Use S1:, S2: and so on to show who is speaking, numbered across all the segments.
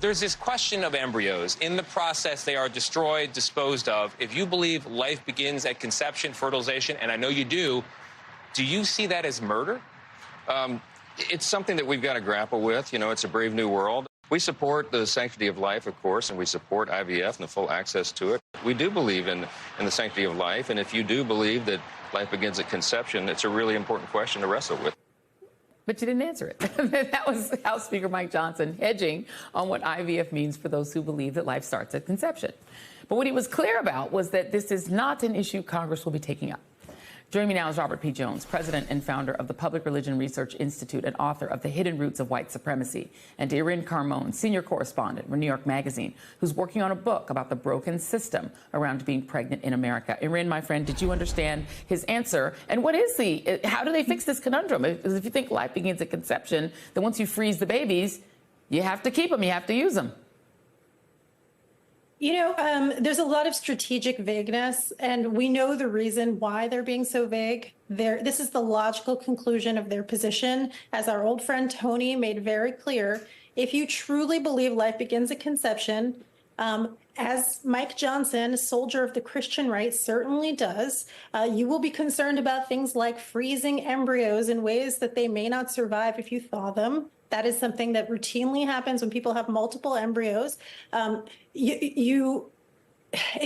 S1: There's this question of embryos. In the process, they are destroyed, disposed of. If you believe life begins at conception, fertilization, and I know you do you see that as murder?
S2: It's something that we've got to grapple with. You know, it's a brave new world. We support the sanctity of life, of course, and we support IVF and the full access to it. We do believe in the sanctity of life, and if you do believe that life begins at conception, it's a really important question to wrestle with.
S3: But you didn't answer it. That was House Speaker Mike Johnson hedging on what IVF means for those who believe that life starts at conception. But what he was clear about was that this is not an issue Congress will be taking up. Joining me now is Robert P. Jones, president and founder of the Public Religion Research Institute and author of The Hidden Roots of White Supremacy, and Irin Carmon, senior correspondent for New York Magazine, who's working on a book about the broken system around being pregnant in America. Irin, my friend, did you understand his answer? And how do they fix this conundrum? Because if you think life begins at conception, then once you freeze the babies, you have to keep them, you have to use them.
S4: You know, there's a lot of strategic vagueness, and we know the reason why they're being so vague. This is the logical conclusion of their position. As our old friend Tony made very clear, if you truly believe life begins at conception, as Mike Johnson, a soldier of the Christian right, certainly does, you will be concerned about things like freezing embryos in ways that they may not survive if you thaw them. That is something that routinely happens when people have multiple embryos. If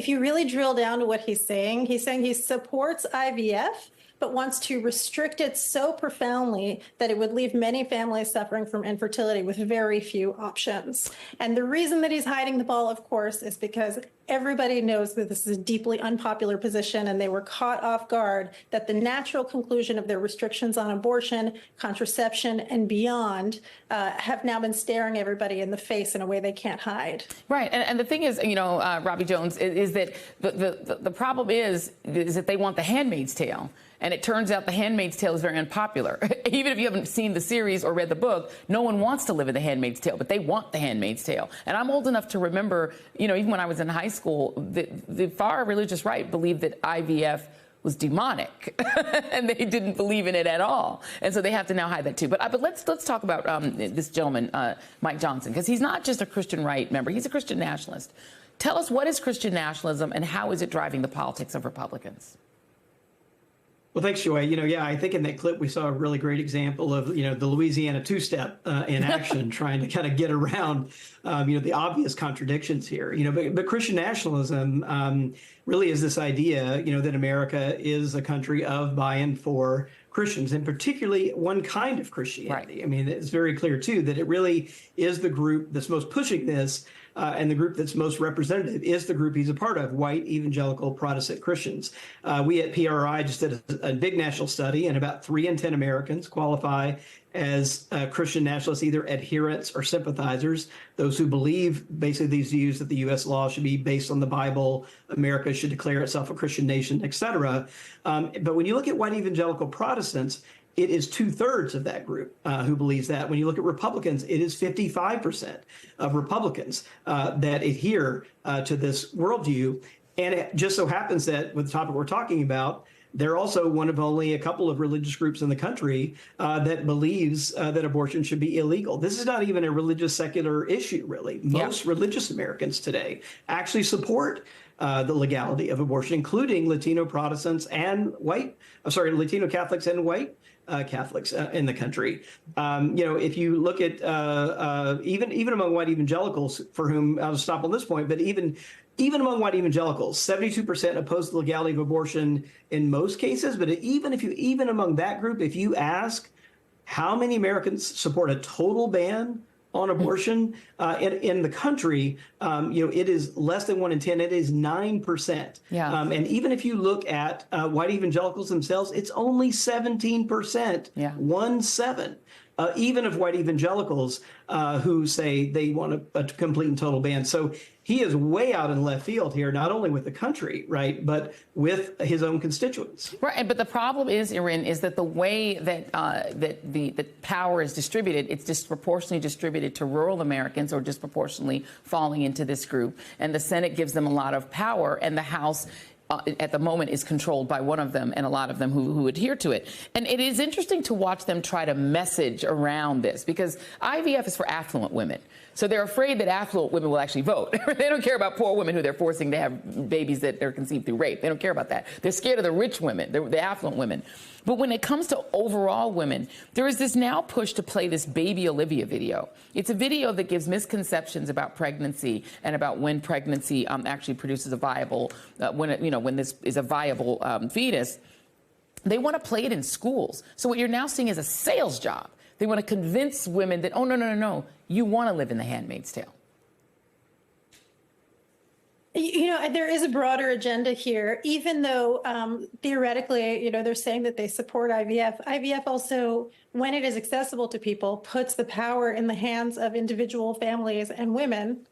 S4: you really drill down to what he's saying he supports IVF, but wants to restrict it so profoundly that it would leave many families suffering from infertility with very few options. And the reason that he's hiding the ball, of course, is because everybody knows that this is a deeply unpopular position, and they were caught off guard that the natural conclusion of their restrictions on abortion, contraception, and beyond have now been staring everybody in the face in a way they can't hide.
S3: Right. And the thing is, Robbie Jones, is that the problem is that they want the Handmaid's Tale. And it turns out The Handmaid's Tale is very unpopular. Even if you haven't seen the series or read the book, no one wants to live in The Handmaid's Tale, but they want The Handmaid's Tale. And I'm old enough to remember, even when I was in high school, the far religious right believed that IVF was demonic, and they didn't believe in it at all. And so they have to now hide that too. But let's talk about this gentleman, Mike Johnson, because he's not just a Christian right member, he's a Christian nationalist. Tell us, what is Christian nationalism and how is it driving the politics of Republicans?
S5: Well, thanks, Joy. I think in that clip we saw a really great example of, the Louisiana two-step in action, trying to kind of get around, the obvious contradictions here. But Christian nationalism really is this idea, that America is a country of, by, and for Christians, and particularly one kind of Christianity. Right. I mean, it's very clear, too, that it really is the group that's most pushing this. And the group that's most representative is the group he's a part of, white evangelical Protestant Christians. We at PRI just did a big national study, and about 3 in 10 Americans qualify as Christian nationalists, either adherents or sympathizers, those who believe basically these views that the U.S. law should be based on the Bible, America should declare itself a Christian nation, et cetera. But when you look at white evangelical Protestants, it is 2/3 of that group who believes that. When you look at Republicans, it is 55% of Republicans that adhere to this worldview. And it just so happens that with the topic we're talking about, they're also one of only a couple of religious groups in the country that believes that abortion should be illegal. This is not even a religious secular issue, really. Most religious Americans today actually support the legality of abortion, including Latino Protestants and Latino Catholics and white Catholics in the country. If you look at even among white evangelicals, for whom I'll stop on this point, but even among white evangelicals, 72% oppose the legality of abortion in most cases. But even among that group, if you ask how many Americans support a total ban on abortion in the country, it is less than 1 in 10. It is 9%. Yeah. And even if you look at white evangelicals themselves, it's only 17%. Yeah. 1/7. Even of white evangelicals who say they want a complete and total ban. So he is way out in left field here, not only with the country, right, but with his own constituents.
S3: Right, but the problem is, Irin, is that the way that the power is distributed, it's disproportionately distributed to rural Americans, or disproportionately falling into this group. And the Senate gives them a lot of power, and the House at the moment is controlled by one of them and a lot of them who adhere to it. And it is interesting to watch them try to message around this because IVF is for affluent women. So they're afraid that affluent women will actually vote. They don't care about poor women who they're forcing to have babies that are conceived through rape. They don't care about that. They're scared of the rich women, the affluent women. But when it comes to overall women, there is this now push to play this Baby Olivia video. It's a video that gives misconceptions about pregnancy and about when pregnancy actually produces a viable, when this is a viable fetus. They want to play it in schools. So what you're now seeing is a sales job. They want to convince women that, oh, no, you want to live in The Handmaid's Tale.
S4: You know, there is a broader agenda here, even though theoretically, they're saying that they support IVF. IVF also, when it is accessible to people, puts the power in the hands of individual families and women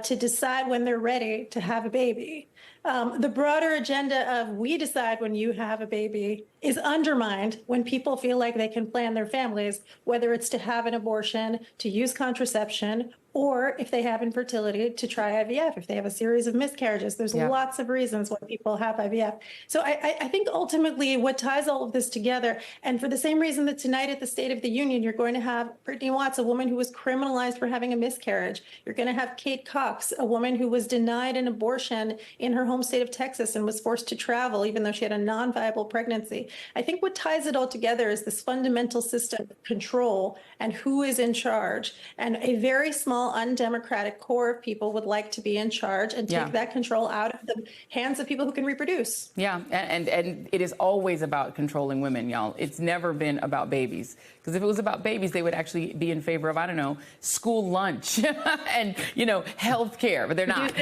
S4: to decide when they're ready to have a baby. The broader agenda of we decide when you have a baby is undermined when people feel like they can plan their families, whether it's to have an abortion, to use contraception, or if they have infertility, to try IVF, if they have a series of miscarriages. There's lots of reasons why people have IVF. So I think ultimately what ties all of this together, and for the same reason that tonight at the State of the Union, you're going to have Brittany Watts, a woman who was criminalized for having a miscarriage. You're going to have Kate Cox, a woman who was denied an abortion in her home state of Texas and was forced to travel even though she had a non-viable pregnancy. I think what ties it all together is this fundamental system of control and who is in charge. And a very small, undemocratic core of people would like to be in charge and take that control out of the hands of people who can reproduce.
S3: Yeah, and it is always about controlling women, y'all. It's never been about babies. Because if it was about babies, they would actually be in favor of, I don't know, school lunch and, health care. But they're not.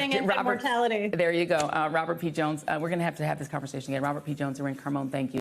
S4: Mortality.
S3: There you go. Robert P. Jones. We're going to have this conversation again. Robert P. Jones, Irene Carmon, thank you.